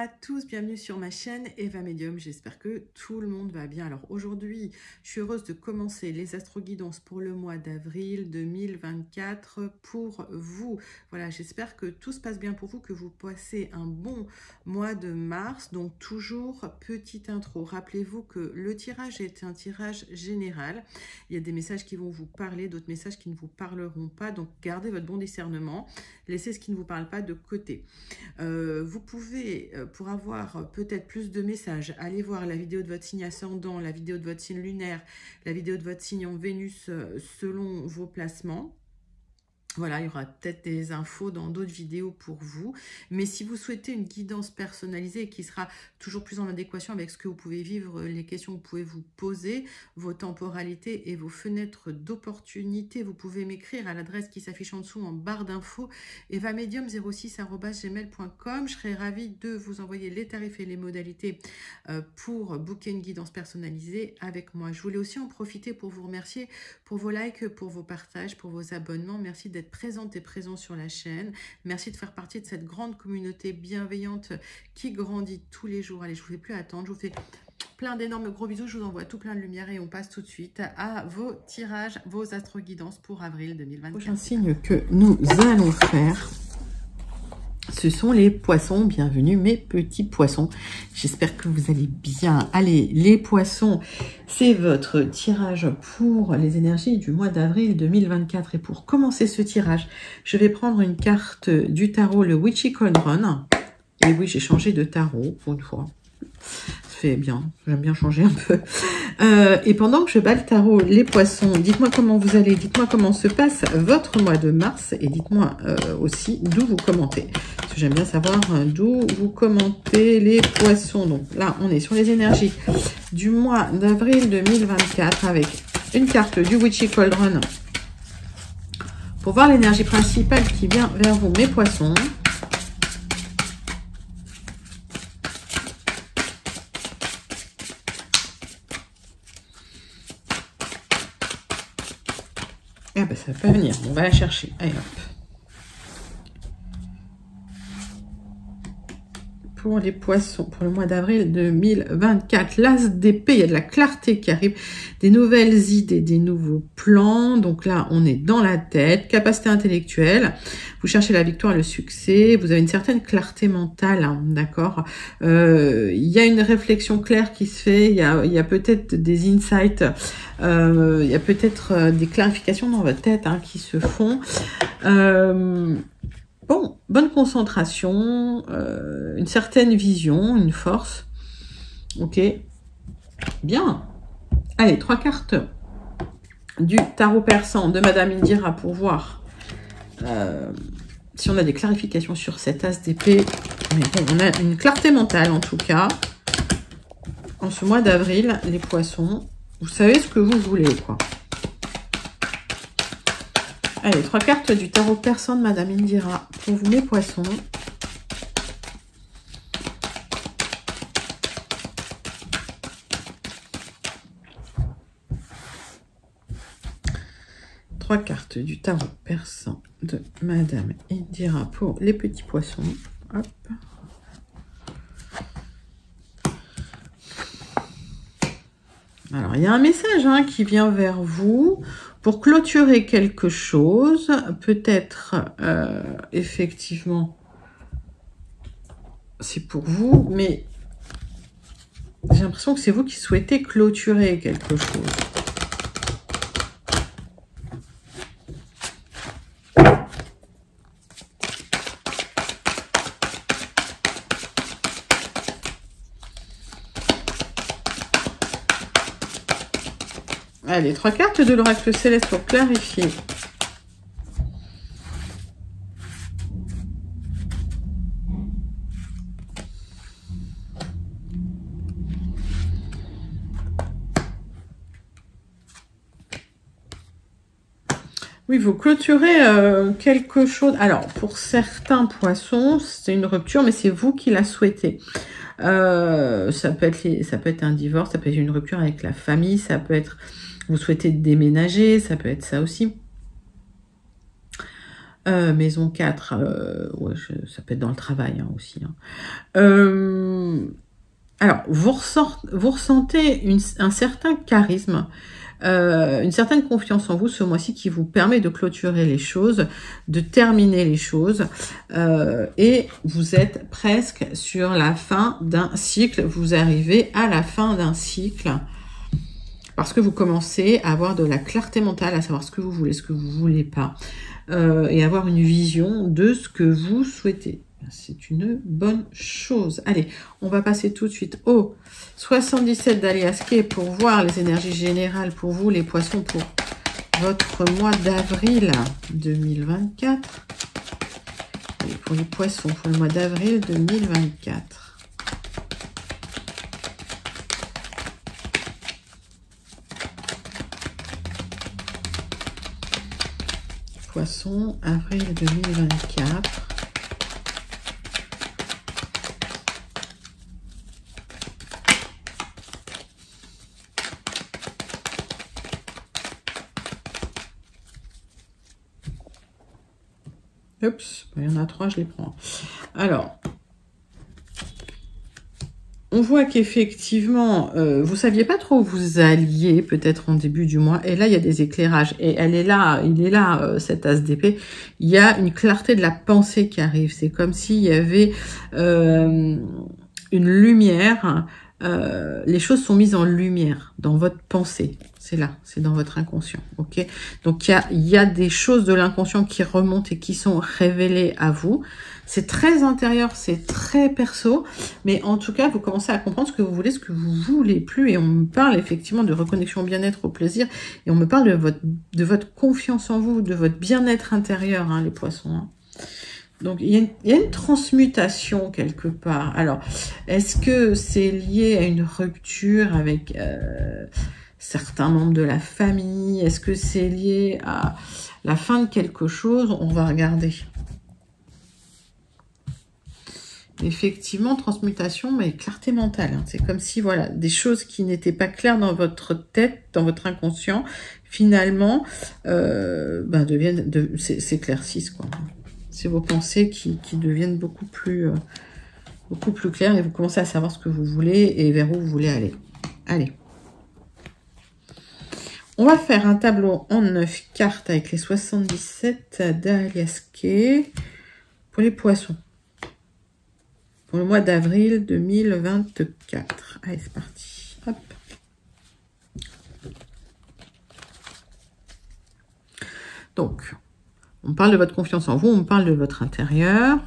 à tous, bienvenue sur ma chaîne Eva Medium, j'espère que tout le monde va bien. Alors aujourd'hui, je suis heureuse de commencer les astro-guidances pour le mois d'avril 2024 pour vous. Voilà, j'espère que tout se passe bien pour vous, que vous passez un bon mois de mars. Donc toujours, petite intro, rappelez-vous que le tirage est un tirage général. Il y a des messages qui vont vous parler, d'autres messages qui ne vous parleront pas. Donc gardez votre bon discernement, laissez ce qui ne vous parle pas de côté. Vous pouvez, pour avoir peut-être plus de messages, aller voir la vidéo de votre signe ascendant, la vidéo de votre signe lunaire, la vidéo de votre signe en Vénus selon vos placements. Voilà, il y aura peut-être des infos dans d'autres vidéos pour vous. Mais si vous souhaitez une guidance personnalisée qui sera toujours plus en adéquation avec ce que vous pouvez vivre, les questions que vous pouvez vous poser, vos temporalités et vos fenêtres d'opportunité, vous pouvez m'écrire à l'adresse qui s'affiche en dessous en barre d'infos, evamedium06@gmail.com. Je serai ravie de vous envoyer les tarifs et les modalités pour booker une guidance personnalisée avec moi. Je voulais aussi en profiter pour vous remercier pour vos likes, pour vos partages, pour vos abonnements. Merci d'être présente et présent sur la chaîne. Merci de faire partie de cette grande communauté bienveillante qui grandit tous les jours. Allez, je ne vous fais plus attendre. Je vous fais plein d'énormes gros bisous. Je vous envoie tout plein de lumière et on passe tout de suite à vos tirages, vos astro-guidances pour avril 2024. Le prochain signe que nous allons faire, ce sont les poissons. Bienvenue mes petits poissons. J'espère que vous allez bien. Allez, les poissons, c'est votre tirage pour les énergies du mois d'avril 2024. Et pour commencer ce tirage, je vais prendre une carte du tarot, le Witchy Cauldron. Et oui, j'ai changé de tarot pour une fois. Ça fait bien, j'aime bien changer un peu. Et pendant que je bats le tarot, les poissons, dites-moi comment vous allez, dites-moi comment se passe votre mois de mars et dites-moi aussi d'où vous commentez. Parce que j'aime bien savoir d'où vous commentez les poissons. Donc là, on est sur les énergies du mois d'avril 2024 avec une carte du Witchy Cauldron pour voir l'énergie principale qui vient vers vous, mes poissons. Ah ben ça va pas venir, on va la chercher. Allez hop. Pour les poissons, pour le mois d'avril 2024, l'as d'épée, il y a de la clarté qui arrive, des nouvelles idées, des nouveaux plans. Donc là, on est dans la tête, capacité intellectuelle. Vous cherchez la victoire, le succès. Vous avez une certaine clarté mentale, hein, d'accord. Il y a une réflexion claire qui se fait. Il y a peut-être des insights. Il y a peut-être des clarifications dans votre tête hein, qui se font. Bon, bonne concentration, une certaine vision, une force. Ok, bien. Allez, 3 cartes du tarot persan de Madame Indira pour voir si on a des clarifications sur cet as d'épée. Mais bon, on a une clarté mentale en tout cas. En ce mois d'avril, les poissons, vous savez ce que vous voulez, quoi. Allez, 3 cartes du tarot persan de Madame Indira pour vous, mes poissons. Trois cartes du tarot persan de Madame Indira pour les petits poissons. Hop. Alors, il y a un message hein, qui vient vers vous pour clôturer quelque chose. Peut-être, effectivement, c'est pour vous, mais j'ai l'impression que c'est vous qui souhaitez clôturer quelque chose. Allez, 3 cartes de l'oracle céleste pour clarifier. Oui, vous clôturez quelque chose. Alors, pour certains poissons, c'est une rupture, mais c'est vous qui la souhaitez. Ça peut être un divorce, ça peut être une rupture avec la famille, ça peut être... Vous souhaitez déménager, ça peut être ça aussi. Maison 4, ouais, ça peut être dans le travail hein, aussi. Hein. Alors, vous ressentez un certain charisme, une certaine confiance en vous ce mois-ci qui vous permet de clôturer les choses, de terminer les choses. Et vous êtes presque sur la fin d'un cycle. Vous arrivez à la fin d'un cycle parce que vous commencez à avoir de la clarté mentale, à savoir ce que vous voulez, ce que vous ne voulez pas. Et avoir une vision de ce que vous souhaitez. C'est une bonne chose. Allez, on va passer tout de suite au 77 d'Alias Kay pour voir les énergies générales pour vous, les poissons, pour votre mois d'avril 2024. Et pour les poissons, pour le mois d'avril 2024. Poisson, avril 2024. Oups, il y en a 3, je les prends. Alors, on voit qu'effectivement, vous ne saviez pas trop où vous alliez, peut-être en début du mois. Et là, il y a des éclairages. Et elle est là, il est là, cet as d'épée. Il y a une clarté de la pensée qui arrive. C'est comme s'il y avait une lumière. Les choses sont mises en lumière dans votre pensée. C'est là, c'est dans votre inconscient. Ok. Donc, il y a des choses de l'inconscient qui remontent et qui sont révélées à vous. C'est très intérieur, c'est très perso, mais en tout cas, vous commencez à comprendre ce que vous voulez, ce que vous voulez plus, et on me parle effectivement de reconnexion au bien-être, au plaisir, et on me parle de votre confiance en vous, de votre bien-être intérieur, hein, les poissons. Hein. Donc, il y a une transmutation quelque part. Alors, est-ce que c'est lié à une rupture avec certains membres de la famille? Est-ce que c'est lié à la fin de quelque chose? On va regarder. Effectivement, transmutation, mais clarté mentale. Hein. C'est comme si, voilà, des choses qui n'étaient pas claires dans votre tête, dans votre inconscient, finalement, s'éclaircissent, quoi. C'est vos pensées qui deviennent beaucoup plus claires et vous commencez à savoir ce que vous voulez et vers où vous voulez aller. Allez. On va faire un tableau en 9 cartes avec les 77 d'Alias Kay pour les poissons. Pour le mois d'avril 2024. Allez, c'est parti. Hop. Donc, on parle de votre confiance en vous, on parle de votre intérieur.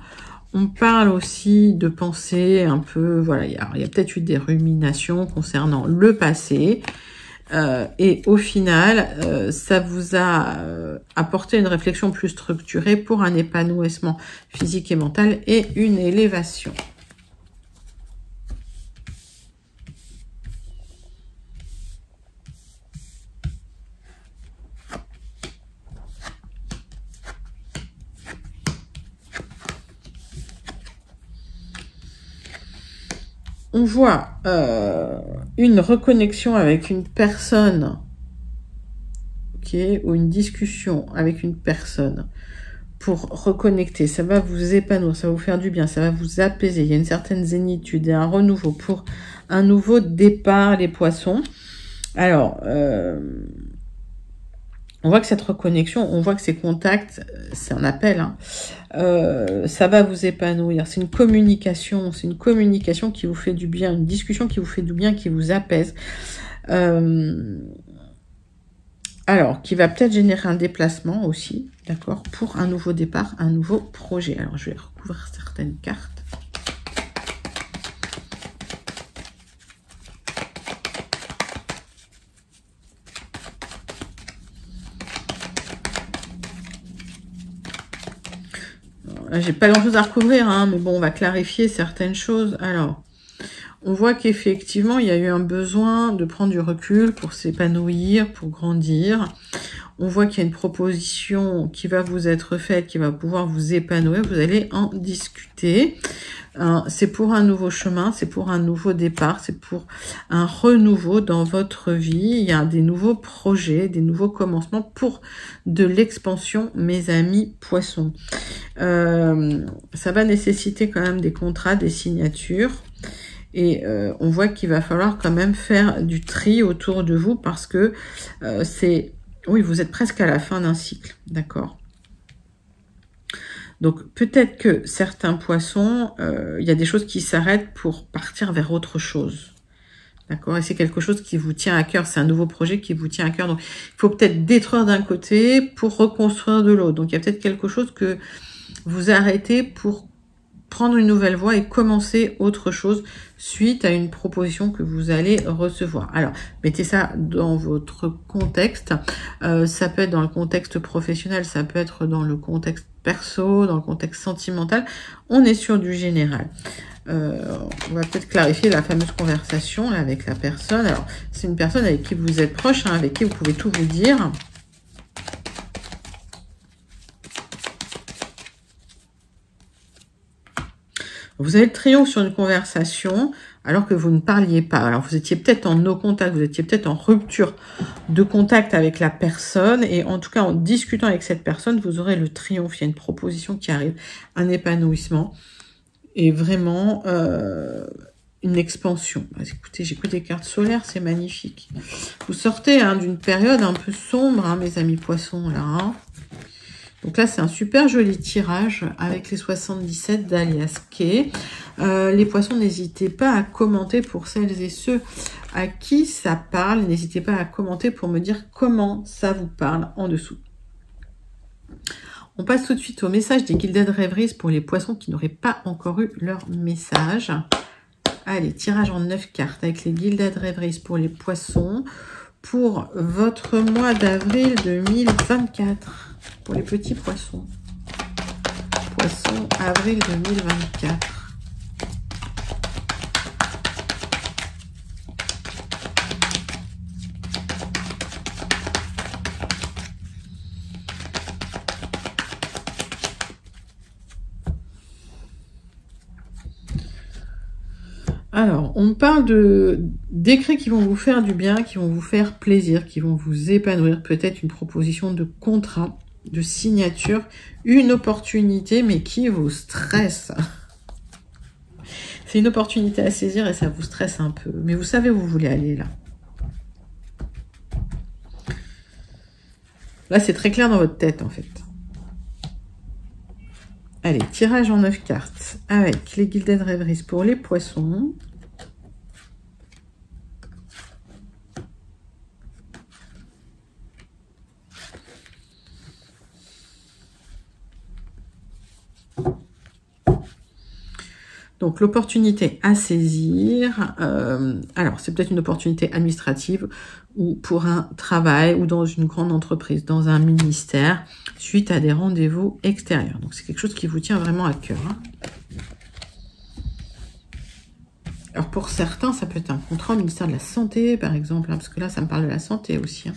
On parle aussi de penser un peu, voilà, il y a peut-être eu des ruminations concernant le passé. Et au final, ça vous a apporté une réflexion plus structurée pour un épanouissement physique et mental et une élévation. On voit une reconnexion avec une personne, okay, ou une discussion avec une personne pour reconnecter. Ça va vous épanouir, ça va vous faire du bien, ça va vous apaiser. Il y a une certaine zénitude et un renouveau pour un nouveau départ, les poissons. Alors, on voit que cette reconnexion, on voit que ces contacts, c'est un appel, hein, ça va vous épanouir. C'est une communication qui vous fait du bien, une discussion qui vous fait du bien, qui vous apaise. Alors, qui va peut-être générer un déplacement aussi, d'accord, pour un nouveau départ, un nouveau projet. Alors, je vais recouvrir certaines cartes. J'ai pas grand chose à recouvrir, hein, mais bon, on va clarifier certaines choses. Alors, on voit qu'effectivement, il y a eu un besoin de prendre du recul pour s'épanouir, pour grandir. On voit qu'il y a une proposition qui va vous être faite, qui va pouvoir vous épanouir. Vous allez en discuter. C'est pour un nouveau chemin, c'est pour un nouveau départ, c'est pour un renouveau dans votre vie. Il y a des nouveaux projets, des nouveaux commencements pour de l'expansion, mes amis poissons. Ça va nécessiter quand même des contrats, des signatures. Et on voit qu'il va falloir quand même faire du tri autour de vous parce que c'est... Oui, vous êtes presque à la fin d'un cycle, d'accord? Donc, peut-être que certains poissons, il y a des choses qui s'arrêtent pour partir vers autre chose. D'accord? Et c'est quelque chose qui vous tient à cœur. C'est un nouveau projet qui vous tient à cœur. Donc, il faut peut-être détruire d'un côté pour reconstruire de l'autre. Donc, il y a peut-être quelque chose que vous arrêtez pour prendre une nouvelle voie et commencer autre chose suite à une proposition que vous allez recevoir. Alors, mettez ça dans votre contexte. Ça peut être dans le contexte professionnel, ça peut être dans le contexte perso, dans le contexte sentimental. On est sur du général. On va peut-être clarifier la fameuse conversation là, avec la personne. Alors, c'est une personne avec qui vous êtes proche, hein, avec qui vous pouvez tout vous dire. Vous avez le triomphe sur une conversation alors que vous ne parliez pas. Alors, vous étiez peut-être en no contact, vous étiez peut-être en rupture de contact avec la personne. Et en tout cas, en discutant avec cette personne, vous aurez le triomphe. Il y a une proposition qui arrive, un épanouissement et vraiment une expansion. Écoutez, j'ai pris des cartes solaires, c'est magnifique. Vous sortez hein, d'une période un peu sombre, hein, mes amis poissons, là. Hein. Donc là, c'est un super joli tirage avec les 77 d'Alias Kay. Les poissons, n'hésitez pas à commenter pour celles et ceux à qui ça parle. N'hésitez pas à commenter pour me dire comment ça vous parle en dessous. On passe tout de suite au message des Gilded Rêveries pour les poissons qui n'auraient pas encore eu leur message. Allez, tirage en 9 cartes avec les Gilded Rêveries pour les poissons pour votre mois d'avril 2024. Pour les petits poissons. Poissons, avril 2024. Alors, on parle d'écrits qui vont vous faire du bien, qui vont vous faire plaisir, qui vont vous épanouir. Peut-être une proposition de contrat, de signature, une opportunité, mais qui vous stresse. C'est une opportunité à saisir et ça vous stresse un peu. Mais vous savez où vous voulez aller, là. Là, c'est très clair dans votre tête, en fait. Allez, tirage en 9 cartes avec les Gilded Rêveries pour les poissons. Donc, l'opportunité à saisir, alors c'est peut-être une opportunité administrative ou pour un travail ou dans une grande entreprise, dans un ministère, suite à des rendez-vous extérieurs. Donc, c'est quelque chose qui vous tient vraiment à cœur. Hein. Alors, pour certains, ça peut être un contrat au ministère de la Santé, par exemple, hein, parce que là, ça me parle de la santé aussi. Hein.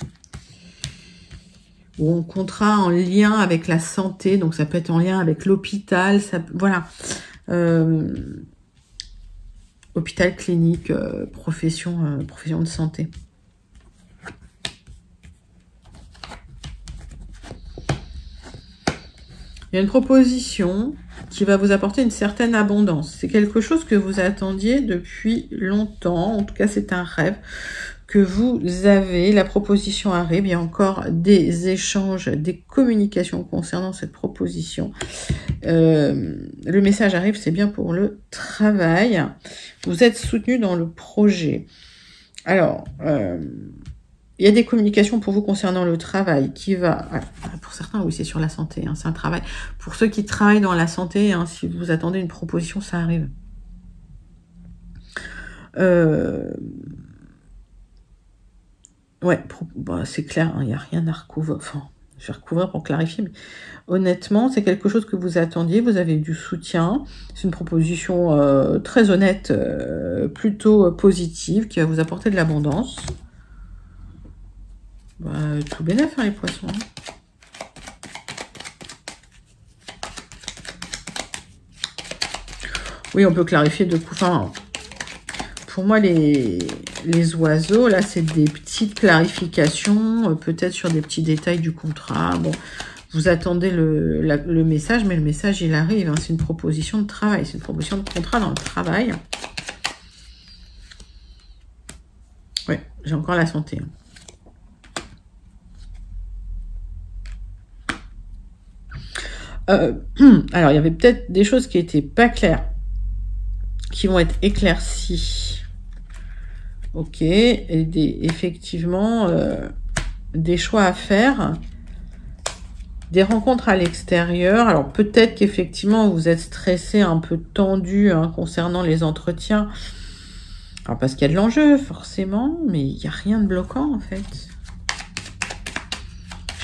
Ou un contrat en lien avec la santé, donc ça peut être en lien avec l'hôpital, voilà. Hôpital, clinique, profession de santé. Il y a une proposition qui va vous apporter une certaine abondance. C'est quelque chose que vous attendiez depuis longtemps. En tout cas, c'est un rêve que vous avez. La proposition arrive. Il y a encore des échanges, des communications concernant cette proposition. Le message arrive, c'est bien pour le travail. Vous êtes soutenu dans le projet. Alors, il y a des communications pour vous concernant le travail qui va... Pour certains, oui, c'est sur la santé, hein, c'est un travail. Pour ceux qui travaillent dans la santé, hein, si vous attendez une proposition, ça arrive. Ouais, bah, c'est clair, il n'y a rien à recouvrir. Enfin, je vais recouvrir pour clarifier, mais honnêtement, c'est quelque chose que vous attendiez, vous avez eu du soutien, c'est une proposition très honnête, plutôt positive, qui va vous apporter de l'abondance. Bah, tout bénef, hein, les poissons. Oui, on peut clarifier de coup. Enfin, pour moi, les oiseaux, là, c'est des petites clarifications, peut-être sur des petits détails du contrat. Bon, vous attendez le message, mais le message, il arrive. Hein. C'est une proposition de travail, c'est une proposition de contrat dans le travail. Oui, j'ai encore la santé. Alors, il y avait peut-être des choses qui n'étaient pas claires, qui vont être éclaircies. Ok, et effectivement, des choix à faire, des rencontres à l'extérieur. Alors, peut-être qu'effectivement, vous êtes stressé, un peu tendu hein, concernant les entretiens. Alors, parce qu'il y a de l'enjeu, forcément, mais il n'y a rien de bloquant, en fait.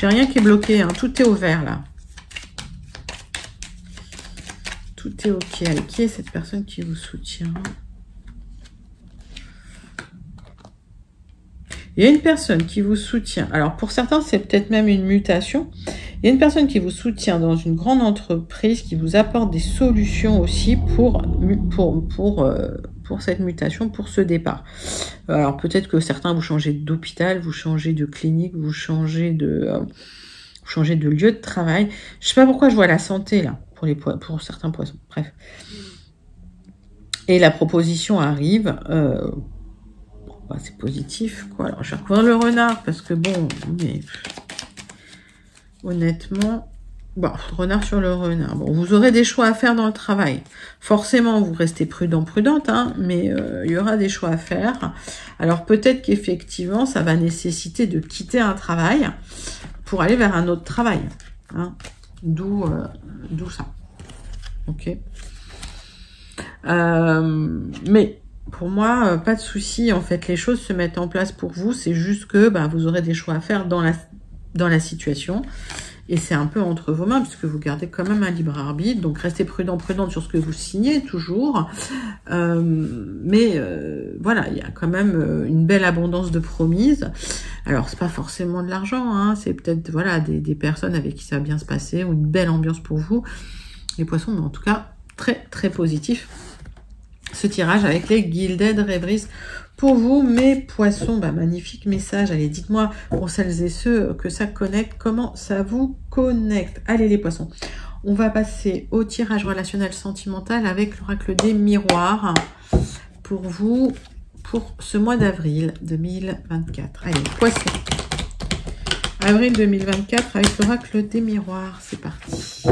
J'ai rien qui est bloqué, hein, tout est ouvert, là. Tout est ok. Qui est cette personne qui vous soutient? Il y a une personne qui vous soutient. Alors, pour certains, c'est peut-être même une mutation. Il y a une personne qui vous soutient dans une grande entreprise, qui vous apporte des solutions aussi pour cette mutation, pour ce départ. Alors, peut-être que certains, vous changez d'hôpital, vous changez de clinique, vous changez de lieu de travail. Je sais pas pourquoi je vois la santé, là, pour certains poissons. Bref. Et la proposition arrive... bah, c'est positif, quoi. Alors, je vais recouvrir le renard, parce que bon, mais... honnêtement... Bon, renard sur le renard. Bon, vous aurez des choix à faire dans le travail. Forcément, vous restez prudente, hein, mais il y aura des choix à faire. Alors, peut-être qu'effectivement, ça va nécessiter de quitter un travail pour aller vers un autre travail. Hein. D'où ça. Ok. Mais... pour moi, pas de souci. En fait, les choses se mettent en place pour vous. C'est juste que bah, vous aurez des choix à faire dans la situation. Et c'est un peu entre vos mains, puisque vous gardez quand même un libre arbitre. Donc, restez prudente sur ce que vous signez, toujours. Mais voilà, il y a quand même une belle abondance de promises. Alors, c'est pas forcément de l'argent. Hein, c'est peut-être voilà des personnes avec qui ça va bien se passer, ou une belle ambiance pour vous. Les poissons, mais en tout cas, très, très positif. Ce tirage avec les Gilded Rêveries pour vous, mes poissons. Bah, magnifique message. Allez, dites-moi pour celles et ceux que ça connecte, comment ça vous connecte. Allez, les poissons. On va passer au tirage relationnel sentimental avec l'oracle des miroirs pour vous, pour ce mois d'avril 2024. Allez, poissons. Avril 2024 avec l'oracle des miroirs. C'est parti.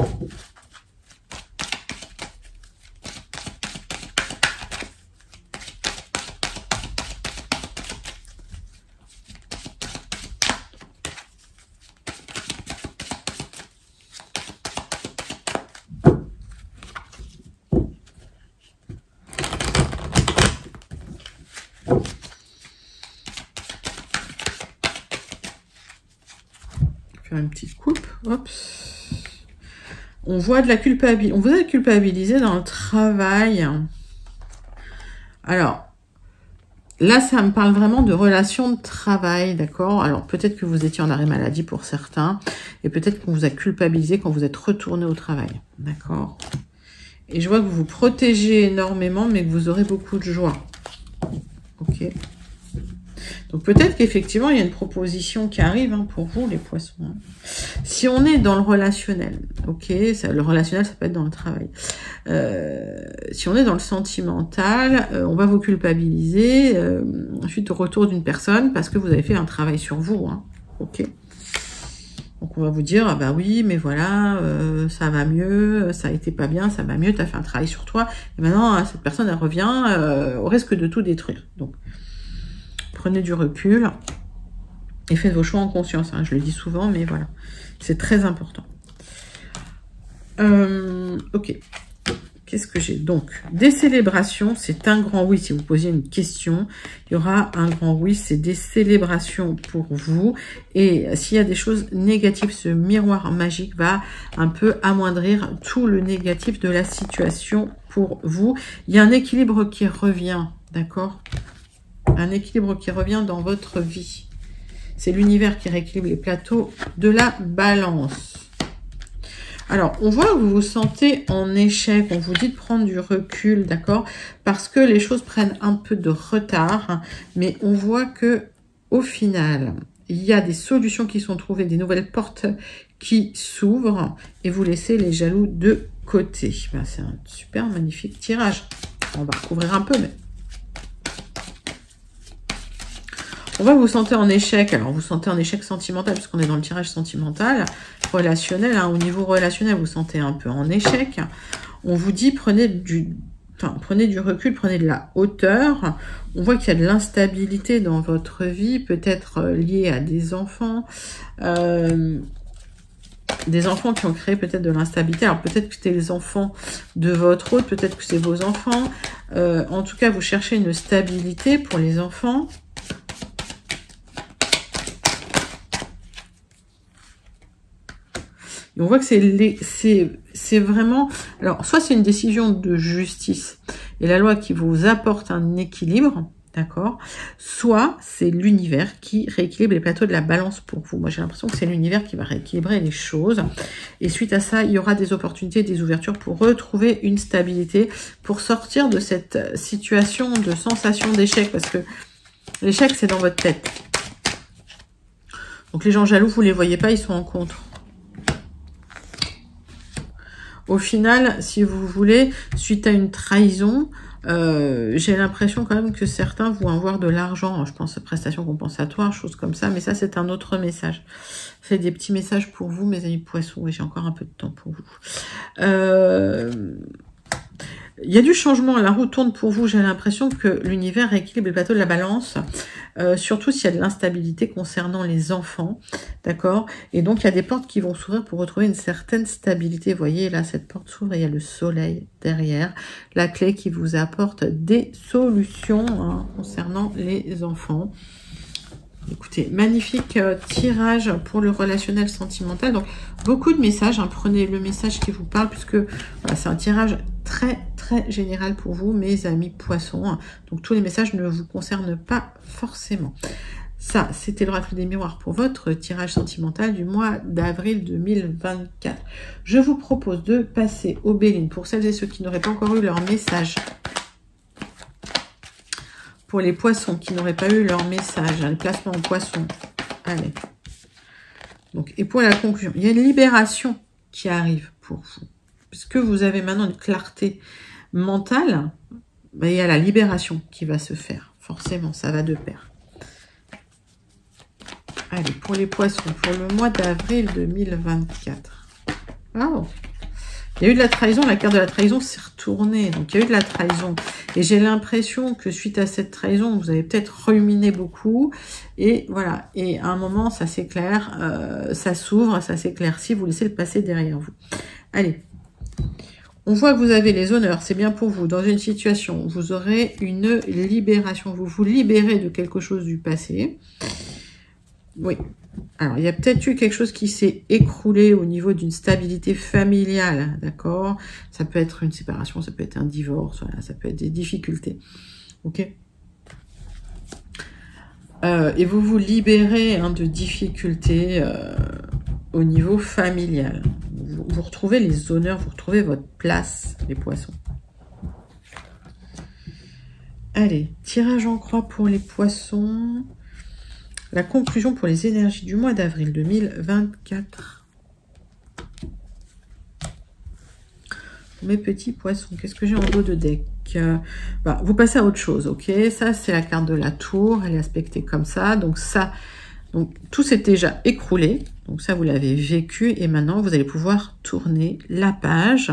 Une petite coupe, hop. On voit de la culpabilité. On vous a culpabilisé dans le travail. Alors, là, ça me parle vraiment de relations de travail, d'accord? Alors, peut-être que vous étiez en arrêt maladie pour certains, et peut-être qu'on vous a culpabilisé quand vous êtes retourné au travail, d'accord? Et je vois que vous vous protégez énormément, mais que vous aurez beaucoup de joie. Ok. Donc peut-être qu'effectivement, il y a une proposition qui arrive hein, pour vous, les poissons. Hein. Si on est dans le relationnel, ok, le relationnel, ça peut être dans le travail. Si on est dans le sentimental, on va vous culpabiliser suite au retour d'une personne parce que vous avez fait un travail sur vous. Hein, ok. Donc on va vous dire, ah bah oui, mais voilà, ça va mieux, ça a été pas bien, ça va mieux, tu as fait un travail sur toi. Et maintenant, cette personne, elle revient au risque de tout détruire. Donc, prenez du recul et faites vos choix en conscience. Hein. Je le dis souvent, mais voilà. C'est très important. Ok. qu'est-ce que j'ai? Donc, des célébrations, c'est un grand oui. Si vous posiez une question, il y aura un grand oui. C'est des célébrations pour vous. Et s'il y a des choses négatives, ce miroir magique va un peu amoindrir tout le négatif de la situation pour vous. Il y a un équilibre qui revient, d'accord? Un équilibre qui revient dans votre vie. C'est l'univers qui rééquilibre les plateaux de la balance. Alors, on voit que vous vous sentez en échec. On vous dit de prendre du recul, d'accord? Parce que les choses prennent un peu de retard. Mais on voit que au final, il y a des solutions qui sont trouvées, des nouvelles portes qui s'ouvrent. Et vous laissez les jaloux de côté. Ben, c'est un super magnifique tirage. On va recouvrir un peu, mais... On va vous sentir en échec. Alors, vous sentez en échec sentimental, puisqu'on est dans le tirage sentimental, relationnel. Hein. Au niveau relationnel, vous sentez un peu en échec. On vous dit, prenez du recul, prenez de la hauteur. On voit qu'il y a de l'instabilité dans votre vie, peut-être liée à des enfants. Des enfants qui ont créé peut-être de l'instabilité. Alors, peut-être que c'était les enfants de votre hôte, peut-être que c'est vos enfants. En tout cas, vous cherchez une stabilité pour les enfants. Et on voit que c'est vraiment... Alors, soit c'est une décision de justice et la loi qui vous apporte un équilibre, d'accord? Soit c'est l'univers qui rééquilibre les plateaux de la balance pour vous. Moi, j'ai l'impression que c'est l'univers qui va rééquilibrer les choses. Et suite à ça, il y aura des opportunités, des ouvertures pour retrouver une stabilité, pour sortir de cette situation de sensation d'échec. Parce que l'échec, c'est dans votre tête. Donc, les gens jaloux, vous ne les voyez pas, ils sont en contre. Au final, si vous voulez, suite à une trahison, j'ai l'impression quand même que certains vont avoir de l'argent. Je pense à prestations compensatoires, choses comme ça. Mais ça, c'est un autre message. C'est des petits messages pour vous, mes amis poissons. Oui, j'ai encore un peu de temps pour vous. Il y a du changement, la roue tourne pour vous. J'ai l'impression que l'univers rééquilibre les plateaux de la balance, surtout s'il y a de l'instabilité concernant les enfants, d'accord? Et donc, il y a des portes qui vont s'ouvrir pour retrouver une certaine stabilité. Vous voyez, là, cette porte s'ouvre et il y a le soleil derrière, la clé qui vous apporte des solutions hein, concernant les enfants. Écoutez, magnifique tirage pour le relationnel sentimental. Donc, beaucoup de messages. Hein, prenez le message qui vous parle, puisque voilà, c'est un tirage très, très général pour vous, mes amis poissons. Hein. Donc, tous les messages ne vous concernent pas forcément. Ça, c'était l'oracle des miroirs pour votre tirage sentimental du mois d'avril 2024. Je vous propose de passer au Béline pour celles et ceux qui n'auraient pas encore eu leur message. Pour les poissons qui n'auraient pas eu leur message, hein, les placements en poissons. Allez. Donc, et pour la conclusion, il y a une libération qui arrive pour vous. Puisque vous avez maintenant une clarté mentale, ben, il y a la libération qui va se faire. Forcément, ça va de pair. Allez, pour les poissons, pour le mois d'avril 2024. Oh, il y a eu de la trahison, la carte de la trahison s'est retournée. Donc, il y a eu de la trahison. Et j'ai l'impression que suite à cette trahison, vous avez peut-être ruminé beaucoup. Et voilà. Et à un moment, ça s'éclaire, ça s'ouvre, ça s'éclaircit. Vous laissez le passé derrière vous. Allez. On voit que vous avez les honneurs. C'est bien pour vous. Dans une situation où vous aurez une libération. Vous vous libérez de quelque chose du passé. Oui. Alors, il y a peut-être eu quelque chose qui s'est écroulé au niveau d'une stabilité familiale, d'accord? Ça peut être une séparation, ça peut être un divorce, voilà, ça peut être des difficultés, ok? Et vous vous libérez hein, de difficultés au niveau familial. Vous retrouvez les honneurs, vous retrouvez votre place, les poissons. Allez, tirage en croix pour les poissons. La conclusion pour les énergies du mois d'avril 2024. Mes petits poissons, qu'est-ce que j'ai en dos de deck? Bah, vous passez à autre chose, ok? Ça, c'est la carte de la tour. Elle est aspectée comme ça. Donc, ça, donc tout s'est déjà écroulé. Donc, ça, vous l'avez vécu. Et maintenant, vous allez pouvoir tourner la page.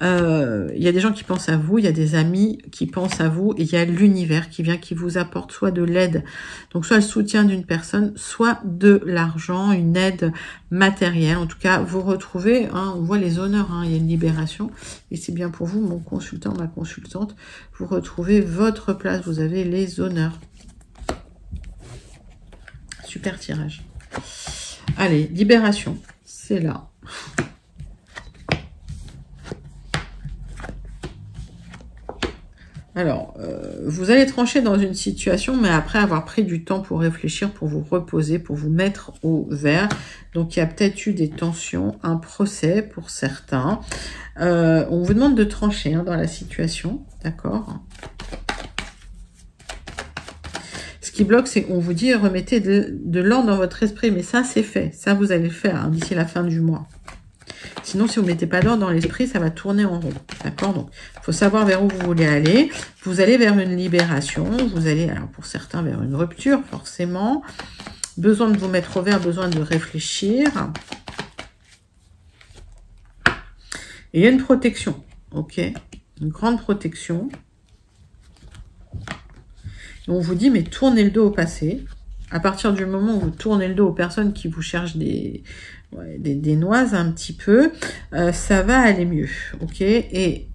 Il y a des gens qui pensent à vous, il y a des amis qui pensent à vous, et il y a l'univers qui vient, qui vous apporte soit de l'aide, donc soit le soutien d'une personne, soit de l'argent, une aide matérielle. En tout cas, vous retrouvez, hein, on voit les honneurs, hein, il y a une libération, et c'est bien pour vous, mon consultant, ma consultante, vous retrouvez votre place, vous avez les honneurs. Super tirage. Allez, libération, c'est là. Alors, vous allez trancher dans une situation, mais après avoir pris du temps pour réfléchir, pour vous reposer, pour vous mettre au vert. Donc, il y a peut-être eu des tensions, un procès pour certains. On vous demande de trancher hein, dans la situation, d'accord? Ce qui bloque, c'est qu'on vous dit remettez de l'ordre dans votre esprit, mais ça, c'est fait. Ça, vous allez le faire hein, d'ici la fin du mois. Sinon, si vous ne mettez pas d'ordre dans l'esprit, ça va tourner en rond. D'accord? Donc, il faut savoir vers où vous voulez aller. Vous allez vers une libération. Vous allez, alors pour certains, vers une rupture, forcément. Besoin de vous mettre au vert, besoin de réfléchir. Et il y a une protection. Ok? Une grande protection. Et on vous dit, mais tournez le dos au passé. À partir du moment où vous tournez le dos aux personnes qui vous cherchent des noises un petit peu, ça va aller mieux, ok? Et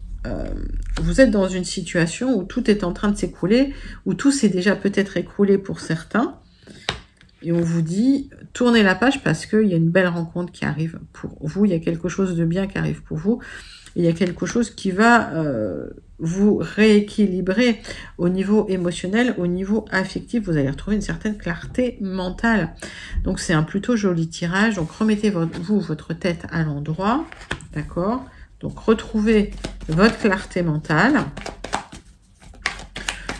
vous êtes dans une situation où tout est en train de s'écrouler, où tout s'est déjà peut-être écroulé pour certains, et on vous dit, tournez la page parce qu'il y a une belle rencontre qui arrive pour vous, il y a quelque chose de bien qui arrive pour vous, il y a quelque chose qui va vous rééquilibrer au niveau émotionnel, au niveau affectif. Vous allez retrouver une certaine clarté mentale. Donc, c'est un plutôt joli tirage. Donc, remettez votre tête à l'endroit. D'accord? Donc, retrouvez votre clarté mentale.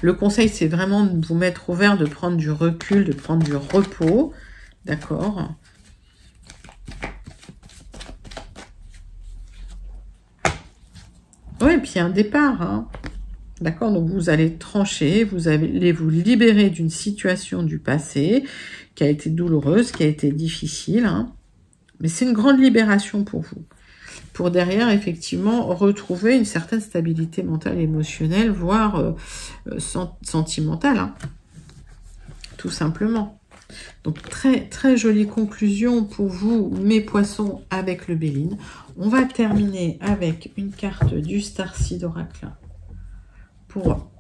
Le conseil, c'est vraiment de vous mettre au vert, de prendre du recul, de prendre du repos. D'accord? Oui, et puis il y a un départ, hein. D'accord? Donc vous allez trancher, vous allez vous libérer d'une situation du passé qui a été douloureuse, qui a été difficile, hein. Mais c'est une grande libération pour vous. Pour derrière, effectivement, retrouver une certaine stabilité mentale, émotionnelle, voire sentimentale, hein. Tout simplement. Donc, très, très jolie conclusion pour vous, mes poissons, avec le Béline. On va terminer avec une carte du Starseed Oracle pour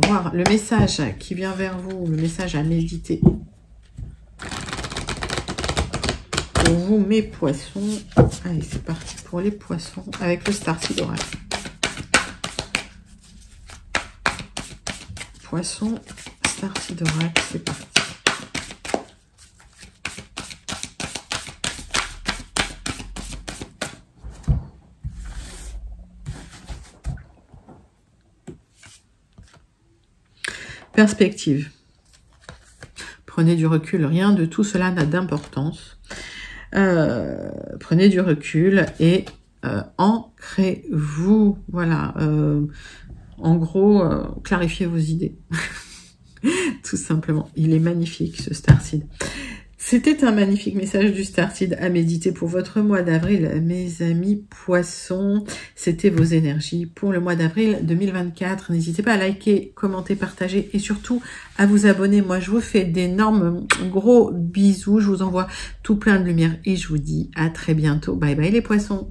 voir le message qui vient vers vous, le message à méditer. Pour vous, mes poissons. Allez, c'est parti pour les poissons avec le Starseed Oracle. Poissons, Starseed Oracle, c'est parti. Perspective. Prenez du recul, rien de tout cela n'a d'importance. Prenez du recul et ancrez-vous. Voilà. En gros, clarifiez vos idées. Tout simplement. Il est magnifique, ce Starseed. C'était un magnifique message du Starseed à méditer pour votre mois d'avril, mes amis poissons. C'était vos énergies pour le mois d'avril 2024. N'hésitez pas à liker, commenter, partager et surtout à vous abonner. Moi, je vous fais d'énormes gros bisous. Je vous envoie tout plein de lumière et je vous dis à très bientôt. Bye bye les poissons.